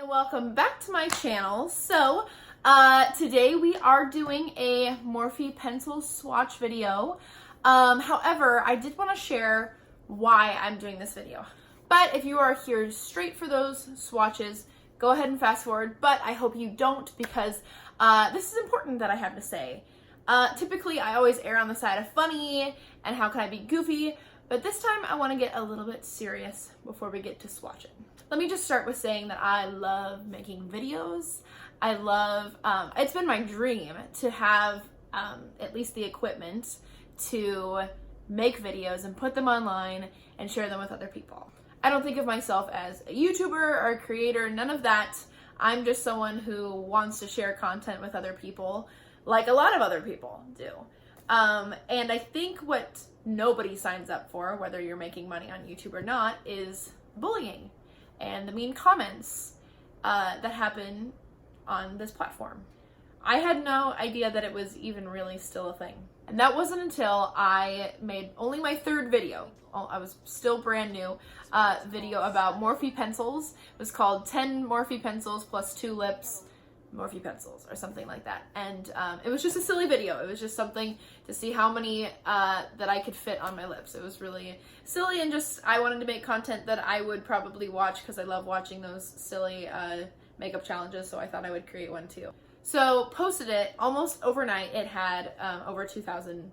Welcome back to my channel. So today we are doing a Morphe Pencil Swatch video. However, I did want to share why I'm doing this video. But if you are here straight for those swatches, go ahead and fast forward, but I hope you don't, because this is important that I have to say. Typically, I always err on the side of funny and how can I be goofy, but this time I want to get a little bit serious before we get to swatching. Let me just start with saying that I love making videos. I love, it's been my dream to have at least the equipment to make videos and put them online and share them with other people. I don't think of myself as a YouTuber or a creator, none of that. I'm just someone who wants to share content with other people, like a lot of other people do. And I think what nobody signs up for, whether you're making money on YouTube or not, is bullying and the mean comments that happen on this platform. I had no idea that it was even really still a thing. And that wasn't until I made only my third video. I was still brand new, video about Morphe pencils. It was called 10 Morphe pencils plus 2 lips Morphe pencils or something like that. And it was just a silly video. It was just something to see how many that I could fit on my lips. It was really silly, and just I wanted to make content that I would probably watch because I love watching those silly makeup challenges, so I thought I would create one too. So posted it almost overnight. It had over 2,000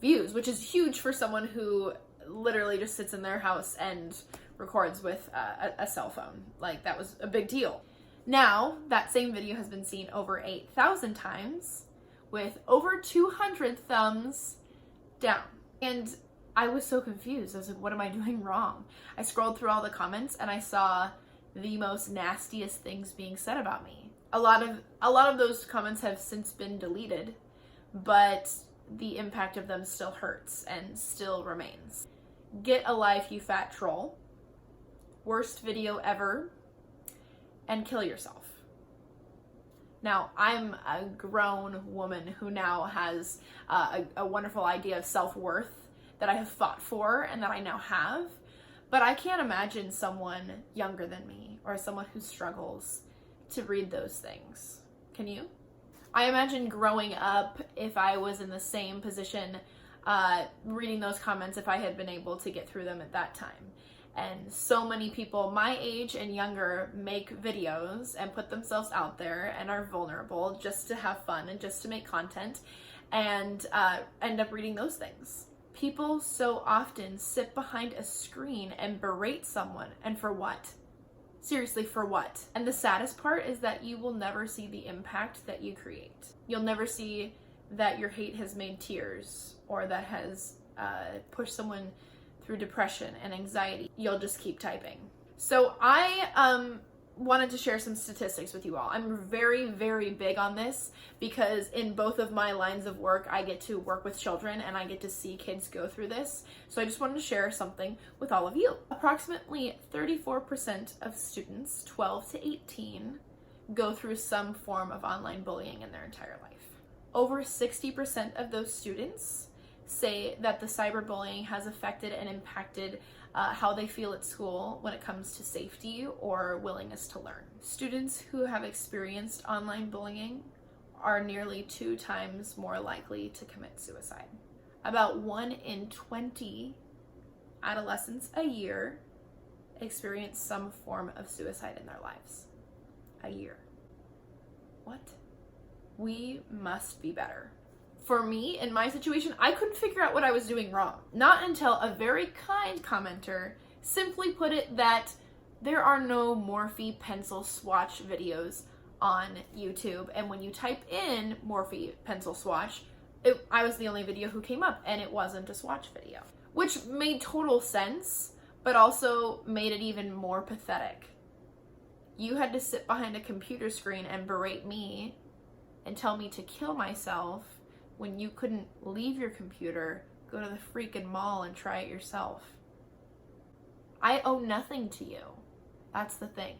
views, which is huge for someone who literally just sits in their house and records with a cell phone. Like, that was a big deal. Now, that same video has been seen over 8,000 times with over 200 thumbs down. And I was so confused. I was like, what am I doing wrong? I scrolled through all the comments and I saw the most nastiest things being said about me. A lot of those comments have since been deleted, but the impact of them still hurts and still remains. Get a life, you fat troll. Worst video ever. And kill yourself. Now, I'm a grown woman who now has a wonderful idea of self-worth that I have fought for and that I now have, but I can't imagine someone younger than me or someone who struggles to read those things. Can you? I imagine growing up, if I was in the same position, reading those comments, if I had been able to get through them at that time. And so many people my age and younger make videos and put themselves out there and are vulnerable just to have fun and just to make content, and end up reading those things. People so often sit behind a screen and berate someone, and for what? Seriously, for what? And the saddest part is that you will never see the impact that you create. You'll never see that your hate has made tears or that has pushed someone through depression and anxiety. You'll just keep typing. So I wanted to share some statistics with you all. I'm very, very big on this because in both of my lines of work, I get to work with children and I get to see kids go through this. So I just wanted to share something with all of you. Approximately 34% of students 12 to 18 go through some form of online bullying in their entire life. Over 60% of those students say that the cyberbullying has affected and impacted how they feel at school when it comes to safety or willingness to learn. Students who have experienced online bullying are nearly 2 times more likely to commit suicide. About 1 in 20 adolescents a year experience some form of suicide in their lives. A year. What? We must be better. For me, in my situation, I couldn't figure out what I was doing wrong. Not until a very kind commenter simply put it that there are no Morphe Pencil Swatch videos on YouTube. And when you type in Morphe Pencil Swatch, I was the only video who came up, and it wasn't a swatch video. Which made total sense, but also made it even more pathetic. You had to sit behind a computer screen and berate me and tell me to kill myself when you couldn't leave your computer, go to the freaking mall and try it yourself. I owe nothing to you. That's the thing.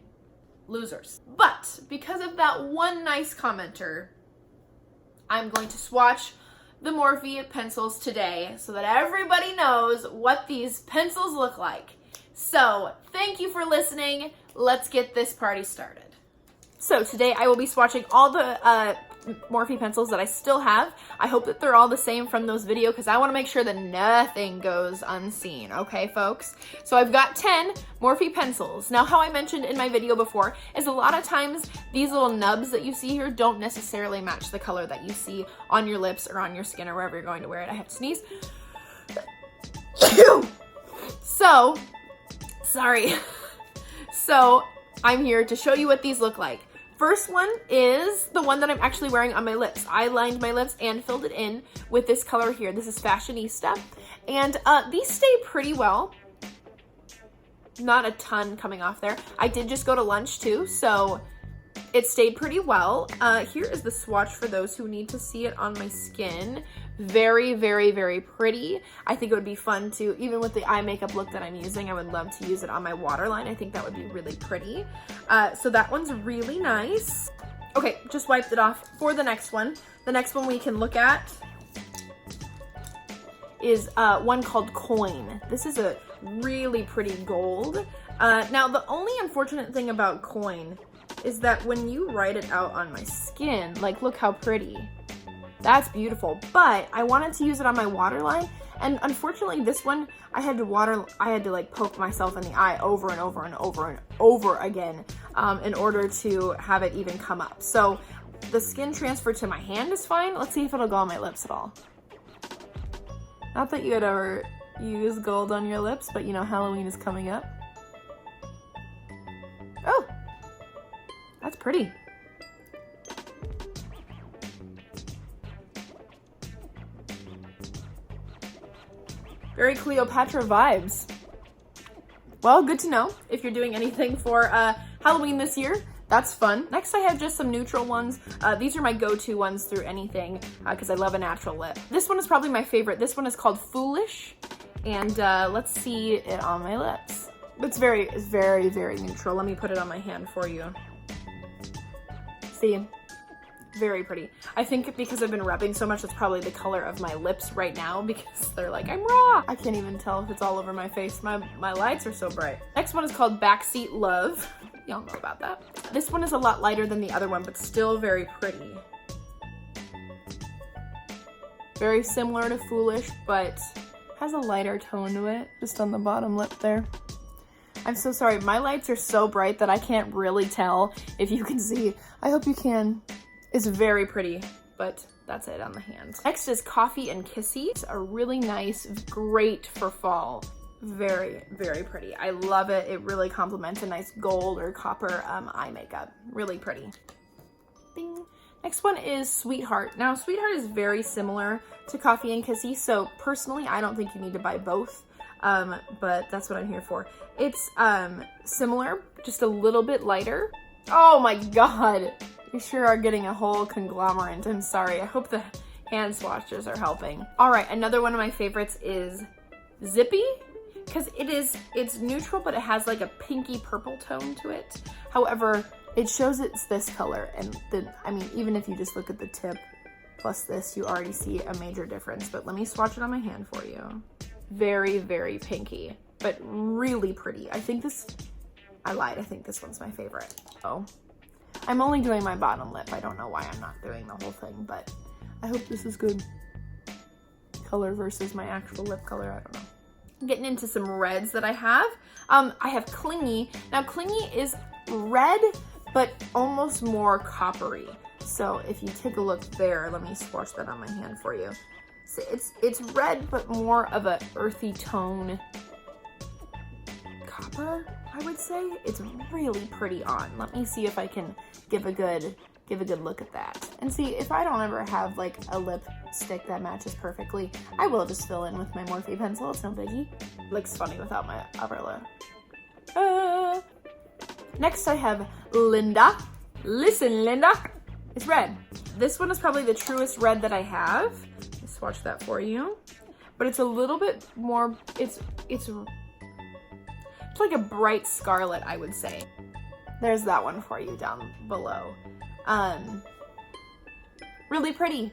Losers. But because of that one nice commenter, I'm going to swatch the Morphe pencils today so that everybody knows what these pencils look like. So, thank you for listening. Let's get this party started. So today I will be swatching all the Morphe pencils that I still have. I hope that they're all the same from those videos because I want to make sure that nothing goes unseen, okay folks? So I've got 10 Morphe pencils. Now how I mentioned in my video before is a lot of times these little nubs that you see here don't necessarily match the color that you see on your lips or on your skin or wherever you're going to wear it. I have to sneeze. So, sorry. So I'm here to show you what these look like. First one is the one that I'm actually wearing on my lips. I lined my lips and filled it in with this color here. This is Fashionista. And these stay pretty well. Not a ton coming off there. I did just go to lunch too, so it stayed pretty well. Here is the swatch for those who need to see it on my skin. Very, very, very pretty. I think it would be fun to, even with the eye makeup look that I'm using, I would love to use it on my waterline. I think that would be really pretty. So that one's really nice. Okay, just wiped it off. For the next one we can look at is one called Coin. This is a really pretty gold. Now, the only unfortunate thing about Coin is that when you write it out on my skin, like look how pretty. That's beautiful, but I wanted to use it on my waterline, and unfortunately this one, I had to like poke myself in the eye over and over and over and over again in order to have it even come up. So the skin transfer to my hand is fine. Let's see if it'll go on my lips at all. Not that you would ever use gold on your lips, but you know, Halloween is coming up. Oh, that's pretty. Very Cleopatra vibes. Well, good to know if you're doing anything for Halloween this year. That's fun. Next, I have just some neutral ones. These are my go-to ones through anything because I love a natural lip. This one is probably my favorite. This one is called Foolish, and let's see it on my lips. It's very, very neutral. Let me put it on my hand for you. See? Very pretty. I think because I've been rubbing so much, it's probably the color of my lips right now because they're like, I'm raw. I can't even tell if it's all over my face. My lights are so bright. Next one is called Backseat Love. Y'all know about that. This one is a lot lighter than the other one, but still very pretty. Very similar to Foolish, but has a lighter tone to it, just on the bottom lip there. I'm so sorry. My lights are so bright that I can't really tell if you can see. I hope you can. It's very pretty, but that's it on the hands. Next is Coffee and Kissy. It's a really nice, great for fall. Very, very pretty. I love it. It really complements a nice gold or copper eye makeup. Really pretty. Bing. Next one is Sweetheart. Now, Sweetheart is very similar to Coffee and Kissy, so personally, I don't think you need to buy both, but that's what I'm here for. It's similar, just a little bit lighter. Oh my God. You sure are getting a whole conglomerate. I'm sorry. I hope the hand swatches are helping. All right, another one of my favorites is Zippy, because it's neutral, but it has like a pinky purple tone to it. However, it shows it's this color, and I mean, even if you just look at the tip plus this, you already see a major difference. But let me swatch it on my hand for you. Very, very pinky, but really pretty. I lied. I think this one's my favorite. Oh. I'm only doing my bottom lip. I don't know why I'm not doing the whole thing, but I hope this is good color versus my actual lip color. I don't know. I'm getting into some reds that I have. I have Clingy. Now, Clingy is red, but almost more coppery. So if you take a look there, let me swatch that on my hand for you. So it's red, but more of a earthy tone. Copper, I would say. It's really pretty on. Let me see if I can give a good look at that. And see, if I don't ever have like a lipstick that matches perfectly, I will just fill in with my Morphe pencil. It's no biggie. Looks funny without my upper lip. Next I have Linda. Listen, Linda. It's red. This one is probably the truest red that I have. Let's swatch that for you. But it's a little bit more, it's like a bright scarlet, I would say. There's that one for you down below. Really pretty.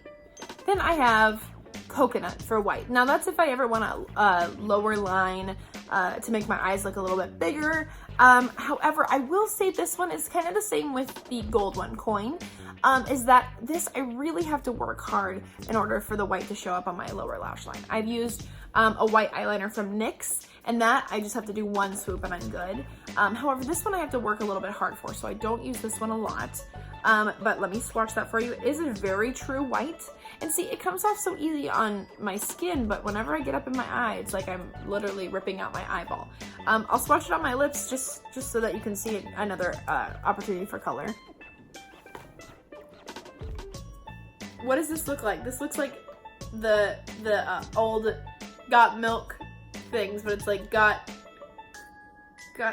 Then I have Coconut for white. Now that's if I ever want a lower line to make my eyes look a little bit bigger. However, I will say this one is kind of the same with the gold one, coin, is that this, I really have to work hard in order for the white to show up on my lower lash line. I've used a white eyeliner from NYX, and that I just have to do one swoop and I'm good. However, this one I have to work a little bit hard for, so I don't use this one a lot. But let me swatch that for you. It is a very true white. And see, it comes off so easy on my skin, but whenever I get up in my eye, it's like I'm literally ripping out my eyeball. I'll swatch it on my lips just so that you can see another opportunity for color. What does this look like? This looks like the old Got Milk things, but it's like got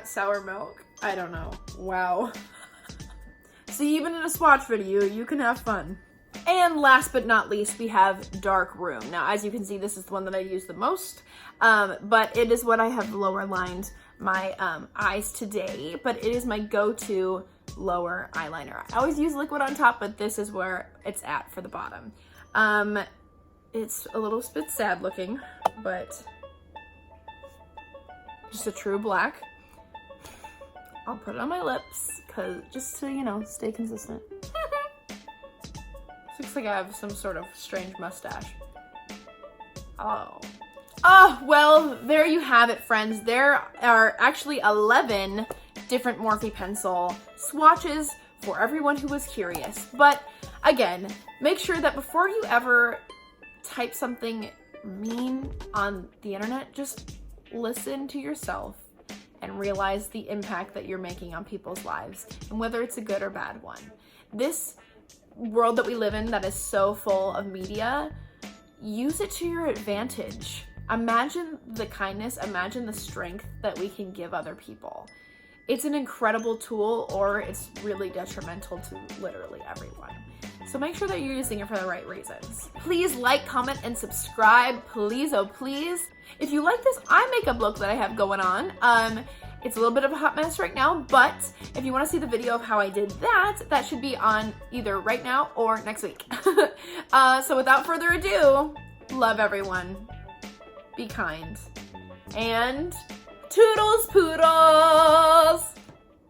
sour milk. I don't know. Wow. See, even in a swatch video, you can have fun. And last but not least, we have Dark Room. Now, as you can see, this is the one that I use the most, but it is what I have lower lined my eyes today, but it is my go-to lower eyeliner. I always use liquid on top, but this is where it's at for the bottom. It's a little bit sad looking, but just a true black. I'll put it on my lips, just to, you know, stay consistent. Looks like I have some sort of strange mustache. Oh. Oh, well, there you have it, friends. There are actually 11 different Morphe pencil swatches for everyone who was curious. But again, make sure that before you ever type something mean on the internet, just listen to yourself and realize the impact that you're making on people's lives, and whether it's a good or bad one. This world that we live in that is so full of media, use it to your advantage. Imagine the kindness, imagine the strength that we can give other people. It's an incredible tool, or it's really detrimental to literally everyone. So make sure that you're using it for the right reasons. Please like, comment, and subscribe, please, oh please. If you like this eye makeup look that I have going on, it's a little bit of a hot mess right now, but if you want to see the video of how I did that, that should be on either right now or next week. So without further ado, love everyone, be kind, and toodles poodles!